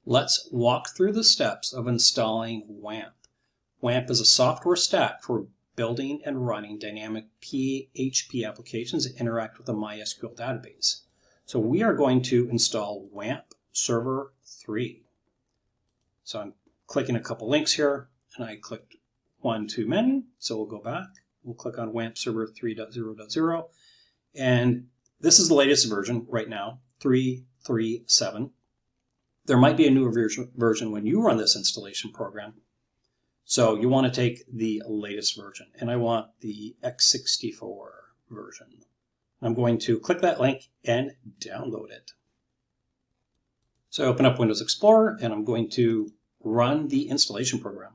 Let's walk through the steps of installing WAMP. WAMP is a software stack for building and running dynamic PHP applications that interact with a MySQL database. So we are going to install WAMP Server 3. So I'm clicking a couple links here, and I clicked 1 to menu, so we'll go back. We'll click on WAMP Server 3.0.0, and this is the latest version right now, 3.3.7. There might be a newer version when you run this installation program. So you want to take the latest version, and I want the x64 version. I'm going to click that link and download it. So I open up Windows Explorer, and I'm going to run the installation program.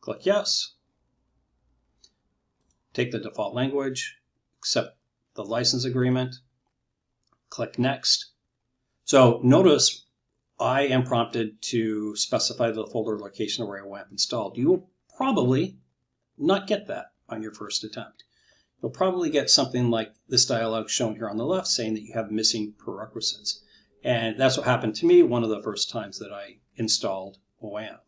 Click Yes. Take the default language, accept the license agreement, click Next. So notice I am prompted to specify the folder location where I WAMP installed. You will probably not get that on your first attempt. You'll probably get something like this dialog shown here on the left saying that you have missing prerequisites. And that's what happened to me one of the first times that I installed WAMP.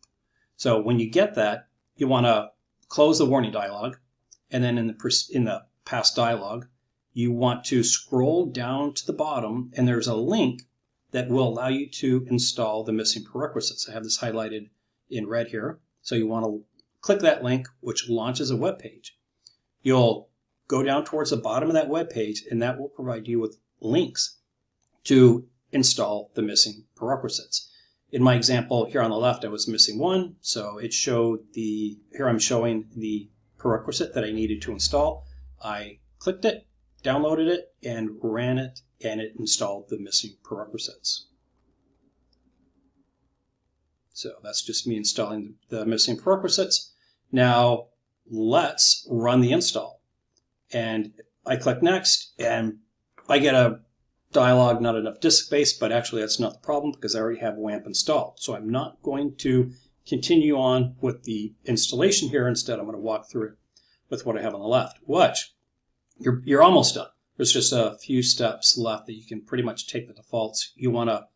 So when you get that, you want to close the warning dialog, and then in the past dialog, you want to scroll down to the bottom, and there's a link that will allow you to install the missing prerequisites. I have this highlighted in red here. So you want to click that link, which launches a web page. You'll go down towards the bottom of that web page, and that will provide you with links to install the missing prerequisites. In my example here on the left, I was missing one, so it showed here I'm showing the prerequisite that I needed to install. I clicked it, downloaded it, and ran it, and it installed the missing prerequisites. So that's just me installing the missing prerequisites. Now let's run the install. And I click Next, and I get a dialog, not enough disk space, but actually that's not the problem because I already have WAMP installed. So I'm not going to continue on with the installation here. Instead, I'm going to walk through it with what I have on the left. Watch, you're almost done. There's just a few steps left that you can pretty much take the defaults. You want to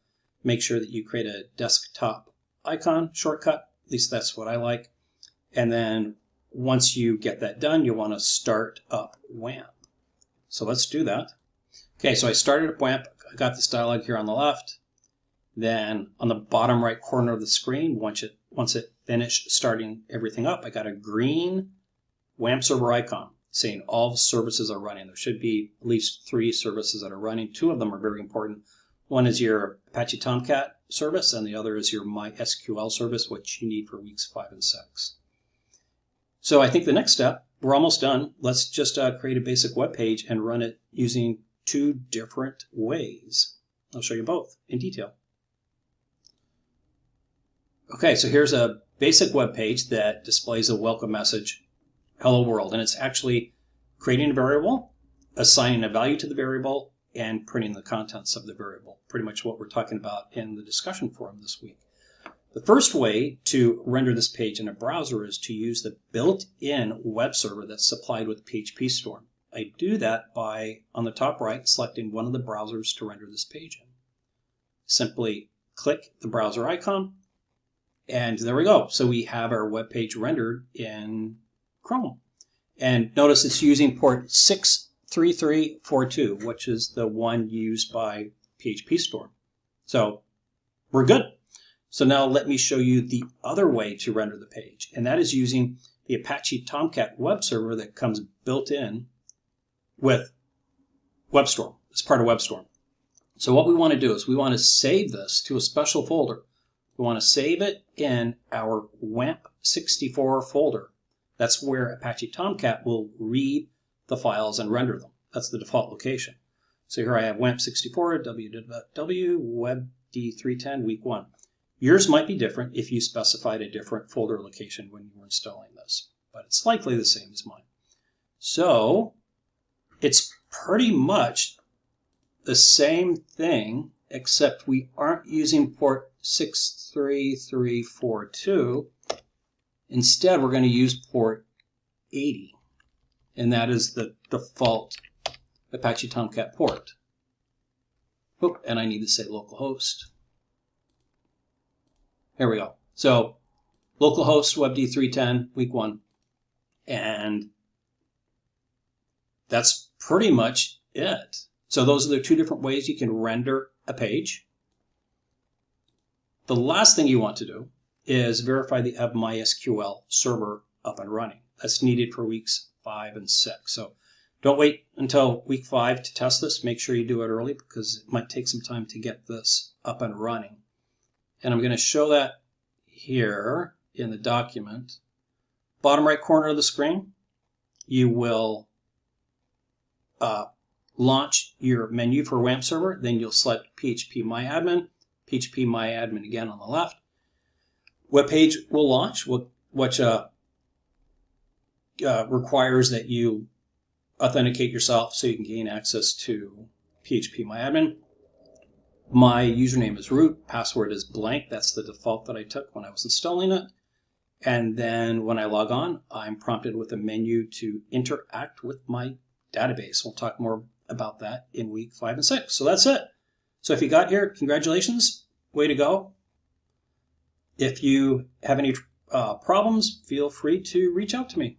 make sure that you create a desktop icon shortcut. At least that's what I like. And then once you get that done, you want to start up WAMP. So let's do that. Okay, so I started up WAMP. I got this dialog here on the left. Then on the bottom right corner of the screen, once it finished starting everything up, I got a green WAMP server icon saying all services are running. There should be at least 3 services that are running. 2 of them are very important. One is your Apache Tomcat service, and the other is your MySQL service, which you need for weeks 5 and 6. So I think the next step, we're almost done. Let's just create a basic web page and run it using 2 different ways. I'll show you both in detail. Okay, so here's a basic web page that displays a welcome message, hello world, and it's actually creating a variable, assigning a value to the variable, and printing the contents of the variable. Pretty much what we're talking about in the discussion forum this week. The first way to render this page in a browser is to use the built-in web server that's supplied with PHP Storm. I do that by, on the top right, selecting one of the browsers to render this page in. Simply click the browser icon, and there we go. So we have our web page rendered in Chrome. And notice it's using port 63342, which is the one used by PHP Storm. So we're good. So now let me show you the other way to render the page, and that is using the Apache Tomcat web server that comes built in with WebStorm. It's part of WebStorm. So what we want to do is we want to save this to a special folder. We want to save it in our WAMP64 folder. That's where Apache Tomcat will read the files and render them. That's the default location. So here I have WAMP64, www, webd310, week 1. Yours might be different if you specified a different folder location when you were installing this, but it's likely the same as mine. So it's pretty much the same thing, except we aren't using port 63342. Instead, we're going to use port 80, and that is the default Apache Tomcat port. Oh, and I need to say localhost. Here we go. So localhost WebD 310 week 1. And that's pretty much it. So those are the 2 different ways you can render a page. The last thing you want to do is verify that you have MySQL server up and running. That's needed for weeks 5 and 6. So don't wait until week 5 to test this. Make sure you do it early because it might take some time to get this up and running. And I'm going to show that here in the document. Bottom right corner of the screen, you will launch your menu for WAMP server. Then you'll select PHP MyAdmin, PHP MyAdmin again on the left. Web page will launch, which requires that you authenticate yourself so you can gain access to PHP MyAdmin. My username is root, password is blank. That's the default that I took when I was installing it. And then when I log on, I'm prompted with a menu to interact with my database. We'll talk more about that in week 5 and 6. So that's it. So if you got here, congratulations. Way to go. If you have any problems, feel free to reach out to me.